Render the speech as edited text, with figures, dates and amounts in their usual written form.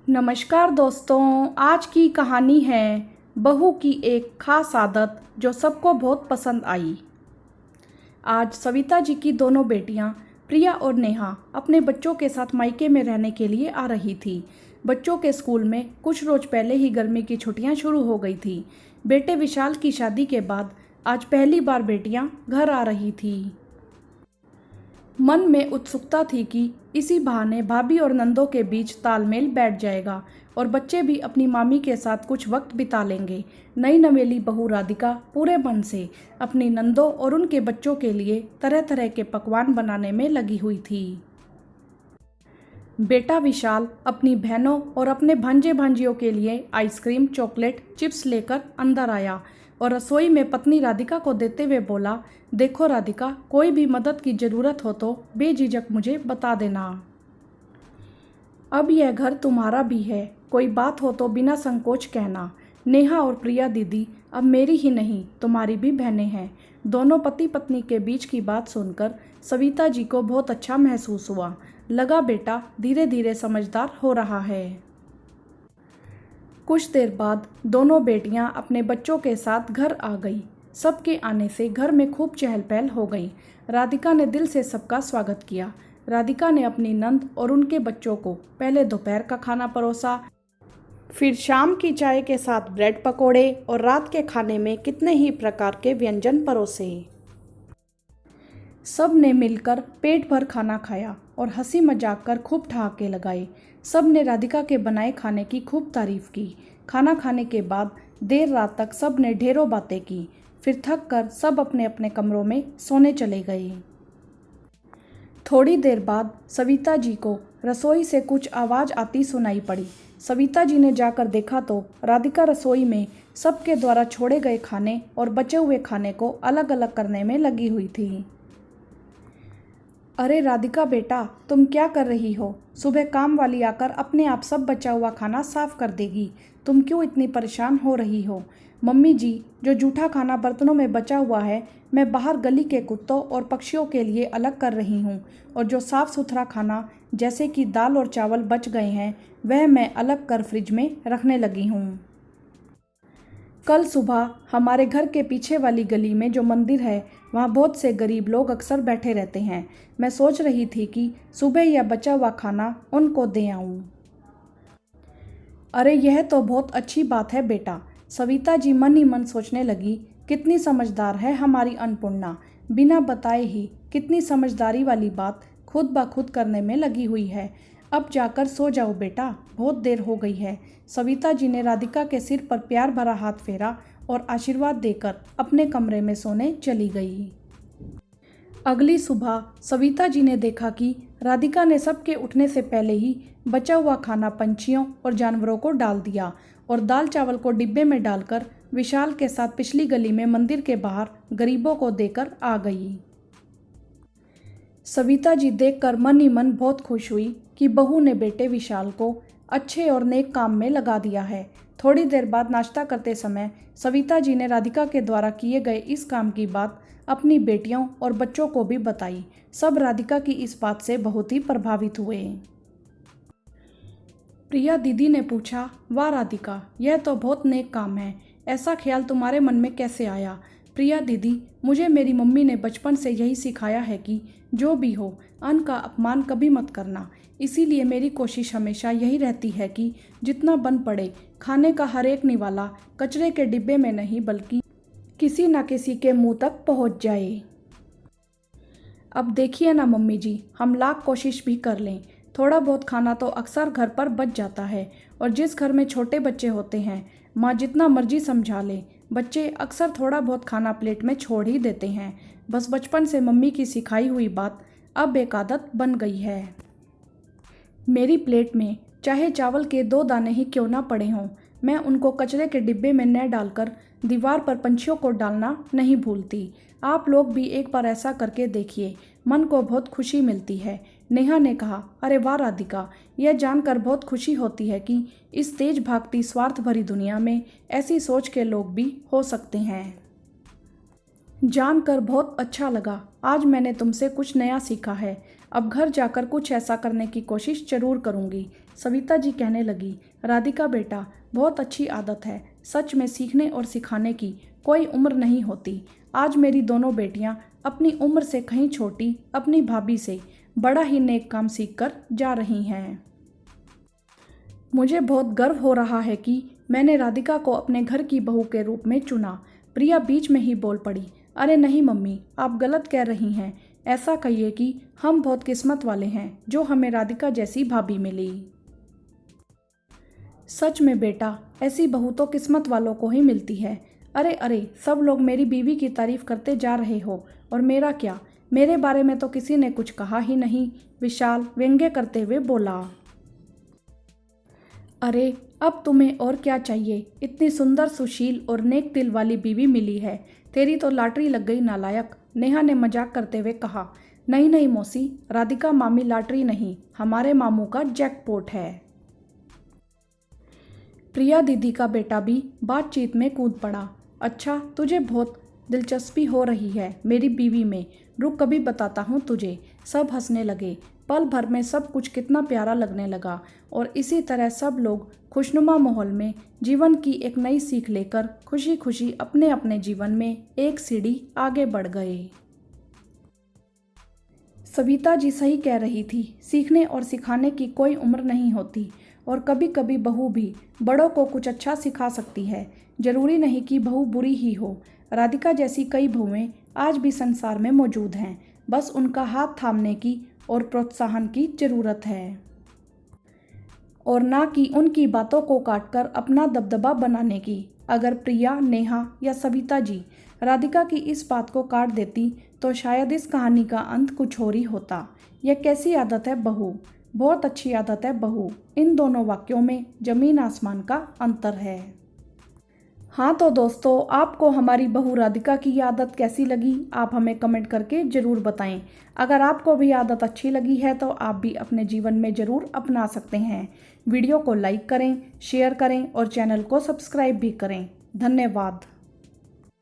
नमस्कार दोस्तों, आज की कहानी है बहू की एक खास आदत जो सबको बहुत पसंद आई। आज सविता जी की दोनों बेटियां प्रिया और नेहा अपने बच्चों के साथ मायके में रहने के लिए आ रही थी। बच्चों के स्कूल में कुछ रोज पहले ही गर्मी की छुट्टियां शुरू हो गई थी। बेटे विशाल की शादी के बाद आज पहली बार बेटियां घर आ रही थी। मन में उत्सुकता थी कि इसी बहाने भाभी और नंदों के बीच तालमेल बैठ जाएगा और बच्चे भी अपनी मामी के साथ कुछ वक्त बिता लेंगे। नई नवेली बहू राधिका पूरे मन से अपनी नंदों और उनके बच्चों के लिए तरह तरह के पकवान बनाने में लगी हुई थी। बेटा विशाल अपनी बहनों और अपने भांजे भांजियों के लिए आइसक्रीम, चॉकलेट, चिप्स लेकर अंदर आया और रसोई में पत्नी राधिका को देते हुए बोला, देखो राधिका, कोई भी मदद की ज़रूरत हो तो बेझिझक मुझे बता देना। अब यह घर तुम्हारा भी है, कोई बात हो तो बिना संकोच कहना। नेहा और प्रिया दीदी अब मेरी ही नहीं तुम्हारी भी बहनें हैं। दोनों पति पत्नी के बीच की बात सुनकर सविता जी को बहुत अच्छा महसूस हुआ। लगा बेटा धीरे धीरे समझदार हो रहा है। कुछ देर बाद दोनों बेटियां अपने बच्चों के साथ घर आ गई। सबके आने से घर में खूब चहल पहल हो गई। राधिका ने दिल से सबका स्वागत किया। राधिका ने अपनी नंद और उनके बच्चों को पहले दोपहर का खाना परोसा, फिर शाम की चाय के साथ ब्रेड पकोड़े और रात के खाने में कितने ही प्रकार के व्यंजन परोसे। सब ने मिलकर पेट भर खाना खाया और हंसी मजाक कर खूब ठहाके लगाए। सब ने राधिका के बनाए खाने की खूब तारीफ की। खाना खाने के बाद देर रात तक सब ने ढेरों बातें की। फिर थक कर सब अपने अपने कमरों में सोने चले गए। थोड़ी देर बाद सविता जी को रसोई से कुछ आवाज़ आती सुनाई पड़ी। सविता जी ने जाकर देखा तो राधिका रसोई में सबके द्वारा छोड़े गए खाने और बचे हुए खाने को अलग अलग करने में लगी हुई थी। अरे राधिका बेटा, तुम क्या कर रही हो? सुबह काम वाली आकर अपने आप सब बचा हुआ खाना साफ कर देगी। तुम क्यों इतनी परेशान हो रही हो? मम्मी जी, जो जूठा खाना बर्तनों में बचा हुआ है मैं बाहर गली के कुत्तों और पक्षियों के लिए अलग कर रही हूँ, और जो साफ़ सुथरा खाना जैसे कि दाल और चावल बच गए हैं वह मैं अलग कर फ्रिज में रखने लगी हूँ। कल सुबह हमारे घर के पीछे वाली गली में जो मंदिर है वहाँ बहुत से गरीब लोग अक्सर बैठे रहते हैं। मैं सोच रही थी कि सुबह यह बचा हुआ खाना उनको दे आऊँ। अरे यह तो बहुत अच्छी बात है बेटा। सविता जी मन ही मन सोचने लगी, कितनी समझदार है हमारी अन्नपूर्णा। बिना बताए ही कितनी समझदारी वाली बात खुद ब खुद करने में लगी हुई है। अब जाकर सो जाओ बेटा, बहुत देर हो गई है। सविता जी ने राधिका के सिर पर प्यार भरा हाथ फेरा और आशीर्वाद देकर अपने कमरे में सोने चली गई। अगली सुबह सविता जी ने देखा कि राधिका ने सबके उठने से पहले ही बचा हुआ खाना पंछियों और जानवरों को डाल दिया और दाल चावल को डिब्बे में डालकर विशाल के साथ पिछली गली में मंदिर के बाहर गरीबों को देकर आ गई। सविता जी देखकर मन ही मन बहुत खुश हुई कि बहू ने बेटे विशाल को अच्छे और नेक काम में लगा दिया है। थोड़ी देर बाद नाश्ता करते समय सविता जी ने राधिका के द्वारा किए गए इस काम की बात अपनी बेटियों और बच्चों को भी बताई। सब राधिका की इस बात से बहुत ही प्रभावित हुए। प्रिया दीदी ने पूछा, वाह राधिका, यह तो बहुत नेक काम है, ऐसा ख्याल तुम्हारे मन में कैसे आया? प्रिया दीदी, मुझे मेरी मम्मी ने बचपन से यही सिखाया है कि जो भी हो अन्न का अपमान कभी मत करना। इसीलिए मेरी कोशिश हमेशा यही रहती है कि जितना बन पड़े खाने का हर एक निवाला कचरे के डिब्बे में नहीं बल्कि किसी न किसी के मुंह तक पहुंच जाए। अब देखिए ना मम्मी जी, हम लाख कोशिश भी कर लें, थोड़ा बहुत खाना तो अक्सर घर पर बच जाता है। और जिस घर में छोटे बच्चे होते हैं, माँ जितना मर्जी समझा ले, बच्चे अक्सर थोड़ा बहुत खाना प्लेट में छोड़ ही देते हैं। बस बचपन से मम्मी की सिखाई हुई बात अब एक आदत बन गई है। मेरी प्लेट में चाहे चावल के 2 दाने ही क्यों ना पड़े हों, मैं उनको कचरे के डिब्बे में न डालकर दीवार पर पंछियों को डालना नहीं भूलती। आप लोग भी एक बार ऐसा करके देखिए, मन को बहुत खुशी मिलती है। नेहा ने कहा, अरे वाह राधिका, यह जानकर बहुत खुशी होती है कि इस तेज भागती स्वार्थ भरी दुनिया में ऐसी सोच के लोग भी हो सकते हैं। जानकर बहुत अच्छा लगा। आज मैंने तुमसे कुछ नया सीखा है। अब घर जाकर कुछ ऐसा करने की कोशिश जरूर करूँगी। सविता जी कहने लगी, राधिका बेटा, बहुत अच्छी आदत है। सच में सीखने और सिखाने की कोई उम्र नहीं होती। आज मेरी दोनों बेटियां अपनी उम्र से कहीं छोटी अपनी भाभी से बड़ा ही नेक काम सीखकर जा रही हैं। मुझे बहुत गर्व हो रहा है कि मैंने राधिका को अपने घर की बहू के रूप में चुना। प्रिया बीच में ही बोल पड़ी, अरे नहीं मम्मी, आप गलत कह रही हैं। ऐसा कहिए कि हम बहुत किस्मत वाले हैं जो हमें राधिका जैसी भाभी मिली। सच में बेटा, ऐसी बहू तो किस्मत वालों को ही मिलती है। अरे अरे, सब लोग मेरी बीवी की तारीफ करते जा रहे हो और मेरा क्या? मेरे बारे में तो किसी ने कुछ कहा ही नहीं। विशाल व्यंग्य करते हुए बोला। अरे अब तुम्हें और क्या चाहिए? इतनी सुंदर, सुशील और नेक दिल वाली बीवी मिली है। तेरी तो लॉटरी लग गई नालायक, नेहा ने मजाक करते हुए कहा। नहीं नहीं मौसी, राधिका मामी लॉटरी नहीं, हमारे मामू का जैकपॉट है। प्रिया दीदी का बेटा भी बातचीत में कूद पड़ा। अच्छा, तुझे बहुत दिलचस्पी हो रही है मेरी बीवी में, रुक कभी बताता हूँ तुझे। सब हंसने लगे। पल भर में सब कुछ कितना प्यारा लगने लगा और इसी तरह सब लोग खुशनुमा माहौल में जीवन की एक नई सीख लेकर खुशी खुशी अपने अपने जीवन में एक सीढ़ी आगे बढ़ गए। सविता जी सही कह रही थी, सीखने और सिखाने की कोई उम्र नहीं होती और कभी कभी बहू भी बड़ों को कुछ अच्छा सिखा सकती है। जरूरी नहीं कि बहू बुरी ही हो। राधिका जैसी कई बहुएं आज भी संसार में मौजूद हैं, बस उनका हाथ थामने की और प्रोत्साहन की जरूरत है और ना कि उनकी बातों को काटकर अपना दबदबा बनाने की। अगर प्रिया, नेहा या सविता जी राधिका की इस बात को काट देती तो शायद इस कहानी का अंत कुछ और ही होता। यह कैसी आदत है बहू, बहुत अच्छी आदत है बहू। इन दोनों वाक्यों में जमीन आसमान का अंतर है। हाँ तो दोस्तों, आपको हमारी बहू राधिका की ये आदत कैसी लगी? आप हमें कमेंट करके ज़रूर बताएं। अगर आपको भी आदत अच्छी लगी है तो आप भी अपने जीवन में ज़रूर अपना सकते हैं। वीडियो को लाइक करें, शेयर करें और चैनल को सब्सक्राइब भी करें। धन्यवाद।